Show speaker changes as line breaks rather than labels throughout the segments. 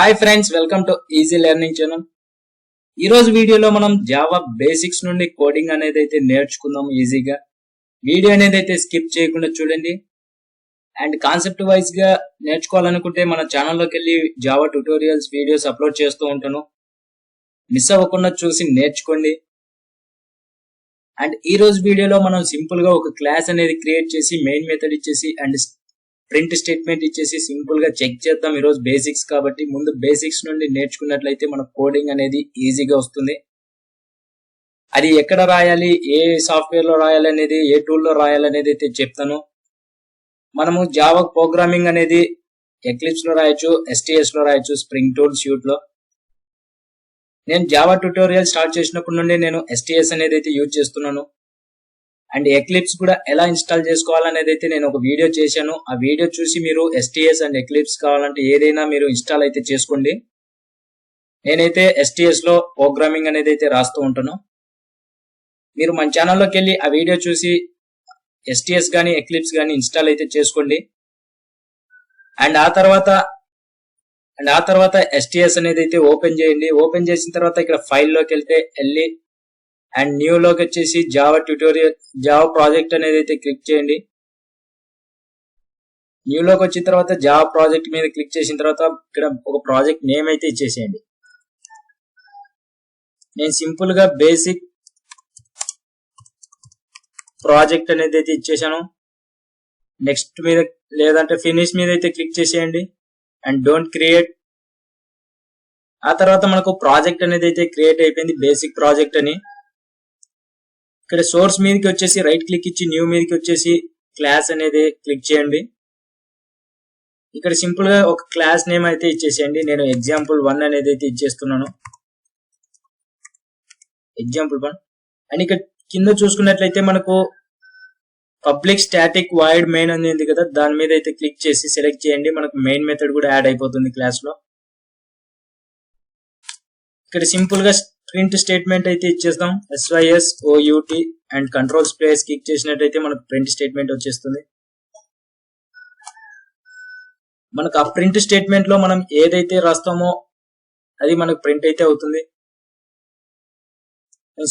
Hi friends, welcome to easy learning channel. ఈ రోజు వీడియోలో మనం జావా బేసిక్స్ నుండి కోడింగ్ అనేది అయితే నేర్చుకుందాం ఈజీగా. వీడియో అనేది అయితే స్కిప్ చేయకుండా చూడండి. అండ్ కాన్సెప్ట్ వైజ్ గా నేర్చుకోవాలనుకుంటే మన ఛానల్లోకి వెళ్ళి జావా ట్యూటోరియల్స్ వీడియోస్ అప్లోడ్ చేస్తూ ఉంటాను. మిస్ అవ్వకుండా చూసి నేర్చుకోండి. అండ్ ఈ రోజు వీడియోలో మనం సింపుల్ గా ఒక క్లాస్ అనేది క్రియేట్ చేసి మెయిన్ మెథడ్ ఇచ్చేసి అండ్ ప్రింట్ స్టేట్మెంట్ ఇచ్చేసి సింపుల్ గా చెక్ చేద్దాం. ఈరోజు బేసిక్స్ కాబట్టి ముందు బేసిక్స్ నుండి నేర్చుకున్నట్లయితే మన కోడింగ్ అనేది ఈజీగా వస్తుంది. అది ఎక్కడ రాయాలి, ఏ సాఫ్ట్వేర్ లో రాయాలి అనేది, ఏ టూల్ లో రాయాలి అనేది అయితే చెప్తాను. మనము జావా ప్రోగ్రామింగ్ అనేది ఎక్లిప్స్ లో రాయొచ్చు, STS లో రాయొచ్చు, స్ప్రింగ్ టూల్ స్యూట్ లో. నేను జావా ట్యూటోరియల్ స్టార్ట్ చేసినప్పటి నుండి నేను STS అనేది అయితే యూజ్ చేస్తున్నాను. అండ్ ఎక్లిప్స్ కూడా ఎలా ఇన్స్టాల్ చేసుకోవాలనేది అయితే నేను ఒక వీడియో చేశాను. ఆ వీడియో చూసి మీరు STS అండ్ ఎక్లిప్స్ కావాలంటే ఏదైనా మీరు ఇన్స్టాల్ అయితే చేసుకోండి. నేనైతే STS లో ప్రోగ్రామింగ్ అనేది అయితే రాస్తూ ఉంటాను. మీరు మన ఛానల్లోకి వెళ్ళి ఆ వీడియో చూసి STS కానీ ఎక్లిప్స్ కానీ ఇన్స్టాల్ అయితే చేసుకోండి. అండ్ ఆ తర్వాత STS అనేది అయితే ఓపెన్ చేయండి. ఓపెన్ చేసిన తర్వాత ఇక్కడ ఫైల్ లోకి వెళ్ళి అండ్ న్యూ లోకి వచ్చేసి జావా ప్రాజెక్ట్ అనేది అయితే క్లిక్ చేయండి. న్యూ లోకి వచ్చిన తర్వాత జావా ప్రాజెక్ట్ మీద క్లిక్ చేసిన తర్వాత ఇక్కడ ఒక ప్రాజెక్ట్ నేమ్ అయితే ఇచ్చేసేయండి. నేను సింపుల్ గా బేసిక్ ప్రాజెక్ట్ అనేది అయితే ఇచ్చేసాను. నెక్స్ట్ మీద లేదంటే ఫినిష్ మీద అయితే క్లిక్ చేసేయండి అండ్ డోంట్ క్రియేట్. ఆ తర్వాత మనకు ప్రాజెక్ట్ అనేది అయితే క్రియేట్ అయిపోయింది, బేసిక్ ప్రాజెక్ట్ అని. ఇక్కడ సోర్స్ మీదకి వచ్చేసి రైట్ క్లిక్ ఇచ్చి న్యూ మీదకి వచ్చేసి క్లాస్ అనేది క్లిక్ చేయండి. ఇక్కడ సింపుల్ గా ఒక క్లాస్ నేమ్ అయితే ఇచ్చేసేయండి. నేను example1 అనేది అయితే ఇచ్చేస్తున్నాను, example1. అండ్ ఇక్కడ కింద చూసుకున్నట్లయితే మనకు పబ్లిక్ స్టాటిక్ వాయిడ్ మెయిన్ అనేది కదా, దాని మీద అయితే క్లిక్ చేసి సెలెక్ట్ చేయండి. మనకు మెయిన్ మెథడ్ కూడా యాడ్ అయిపోతుంది క్లాస్ లో. ఇక్కడ సింపుల్ గా ప్రింట్ స్టేట్మెంట్ అయితే ఇచ్చేస్తాం, SYSOUT and control space click చేసినట్టయితే మనకు ప్రింట్ స్టేట్మెంట్ వచ్చేస్తుంది. మనకు ఆ ప్రింట్ స్టేట్మెంట్ లో మనం ఏదైతే రాస్తామో అది మనకు ప్రింట్ అయితే అవుతుంది.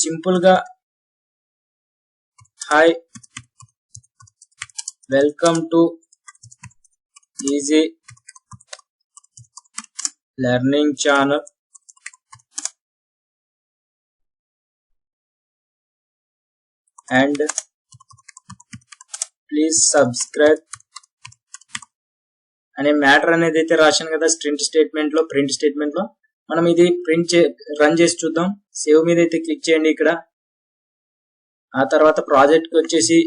సింపుల్ గా hi welcome to easy learning channel and please subscribe అనే మ్యాటర్ అనేది అయితే రాశాను కదా ప్రింట్ స్టేట్మెంట్ లో. మనం ఇది రన్ చేసి చూద్దాం. సేవ్ మీద అయితే క్లిక్ చేయండి ఇక్కడ. ఆ తర్వాత ప్రాజెక్ట్ కి వచ్చేసి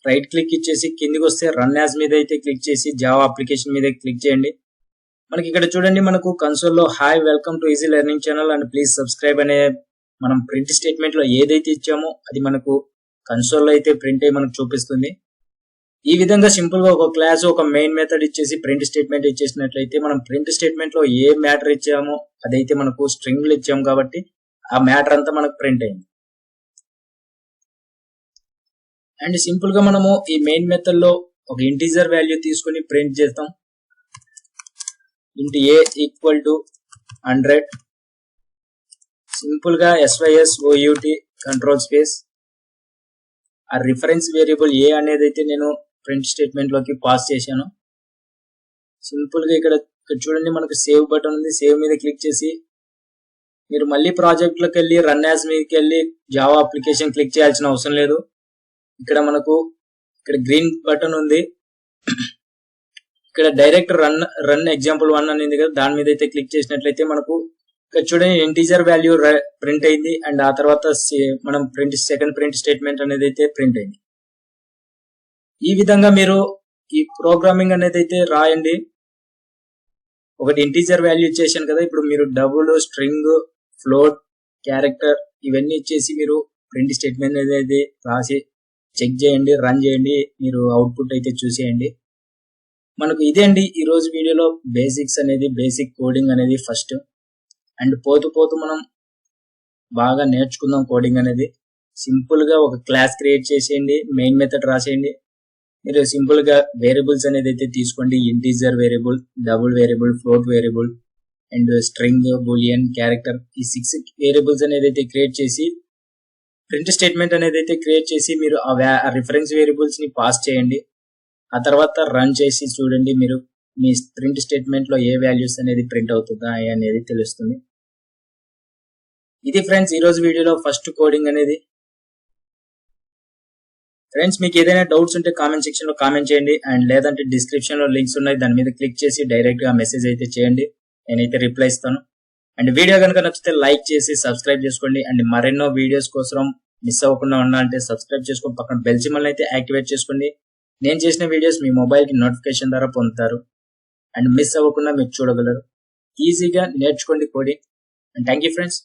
రైట్ క్లిక్ ఇచ్చేసి కిందికి వస్తే రన్ యాజ్ మీద అయితే క్లిక్ చేసి జావా అప్లికేషన్ మీద క్లిక్ చేయండి. మనకి ఇక్కడ చూడండి, మనకు కన్సోల్ లో hi welcome to easy learning channel and please subscribe అనే మనం ప్రింట్ స్టేట్మెంట్ లో ఏదైతే ఇచ్చామో అది మనకు కన్సోల్ లో అయితే ప్రింట్ అయ్యి మనకు చూపిస్తుంది. ఈ విధంగా సింపుల్ గా ఒక క్లాస్ ఒక మెయిన్ మెథడ్ ఇచ్చేసి ప్రింట్ స్టేట్మెంట్ ఇచ్చేసినట్లయితే మనం ప్రింట్ స్టేట్మెంట్ లో ఏ మ్యాటర్ ఇచ్చామో అదైతే మనకు స్ట్రింగ్ లో ఇచ్చాము కాబట్టి ఆ మ్యాటర్ అంతా మనకు ప్రింట్ అయింది. అండ్ సింపుల్ గా మనము ఈ మెయిన్ మెథడ్ లో ఒక ఇంటీజర్ వాల్యూ తీసుకుని ప్రింట్ చేస్తాం. ఇంటి a ఈక్వల్ టు 100. సింపుల్ గా SYSOUT కంట్రోల్ స్పేస్ ఆ రిఫరెన్స్ వేరియబుల్ ఏ అనేది అయితే నేను ప్రింట్ స్టేట్మెంట్ లోకి పాస్ చేశాను. సింపుల్ గా ఇక్కడ చూడండి, మనకు సేవ్ బటన్ ఉంది. సేవ్ మీద క్లిక్ చేసి మీరు మళ్ళీ ప్రాజెక్ట్ లోకి వెళ్ళి రన్ యాజ్ మీదకి వెళ్ళి జావా అప్లికేషన్ క్లిక్ చేయాల్సిన అవసరం లేదు. ఇక్కడ మనకు ఇక్కడ గ్రీన్ బటన్ ఉంది. ఇక్కడ డైరెక్ట్ రన్ example1 అనేది కదా, దాని మీద అయితే క్లిక్ చేసినట్లయితే మనకు ఇక్కడ చూడండి ఇంటీజర్ వాల్యూ ప్రింట్ అయింది. అండ్ ఆ తర్వాత మనం సెకండ్ ప్రింట్ స్టేట్మెంట్ అనేది అయితే ప్రింట్ అయింది. ఈ విధంగా మీరు ఈ ప్రోగ్రామింగ్ అనేది అయితే రాయండి. ఒకటి ఇంటీజర్ వాల్యూ ఇచ్చేసాను కదా, ఇప్పుడు మీరు డబుల్, స్ట్రింగ్, ఫ్లోట్, క్యారెక్టర్ ఇవన్నీ ఇచ్చేసి మీరు ప్రింట్ స్టేట్మెంట్ అనేది రాసి చెక్ చేయండి, రన్ చేయండి. మీరు అవుట్పుట్ అయితే చూసేయండి. మనకు ఇదే అండి ఈ రోజు వీడియోలో బేసిక్స్ అనేది, బేసిక్ కోడింగ్ అనేది ఫస్ట్. అండ్ పోతూ మనం బాగా నేర్చుకుందాం కోడింగ్ అనేది. సింపుల్ గా ఒక క్లాస్ క్రియేట్ చేసేయండి, మెయిన్ మెథడ్ రాసేయండి. మీరు సింపుల్ గా వేరియబుల్స్ అనేది అయితే తీసుకోండి, integer variable, double variable, float variable, and string, Boolean, character ఈ 6 వేరియబుల్స్ అనేది అయితే క్రియేట్ చేసి ప్రింట్ స్టేట్మెంట్ అనేది అయితే క్రియేట్ చేసి మీరు ఆ రిఫరెన్స్ వేరియబుల్స్ ని పాస్ చేయండి. ఆ తర్వాత రన్ చేసి చూడండి మీరు మీ ప్రింట్ స్టేట్మెంట్ లో ఏ వాల్యూస్ అనేది ప్రింట్ అవుతుందా అనేది తెలుస్తుంది. ఇది ఫ్రెండ్స్ ఈ రోజు వీడియోలో ఫస్ట్ కోడింగ్ అనేది. ఫ్రెండ్స్ మీకు ఏదైనా డౌట్స్ ఉంటే కామెంట్ సెక్షన్ లో కామెంట్ చేయండి అండ్ లేదంటే డిస్క్రిప్షన్ లో లింక్స్ ఉన్నాయి, దాని మీద క్లిక్ చేసి డైరెక్ట్ గా మెసేజ్ అయితే చేయండి, నేనైతే రిప్లై ఇస్తాను. అండ్ వీడియో కనుక నచ్చితే లైక్ చేసి సబ్స్క్రైబ్ చేసుకోండి అండ్ మరెన్నో వీడియోస్ కోసం మిస్ అవ్వకుండా ఉండాలంటే సబ్స్క్రైబ్ చేసుకొని పక్కన బెల్ సింబల్ అయితే యాక్టివేట్ చేసుకోండి. నేను చేసిన వీడియోస్ మీ మొబైల్ కి నోటిఫికేషన్ ద్వారా పొందుతారు అండ్ మిస్ అవ్వకుండా మీరు చూడగలరు. ఈజీగా నేర్చుకోండి coding. And thank you friends.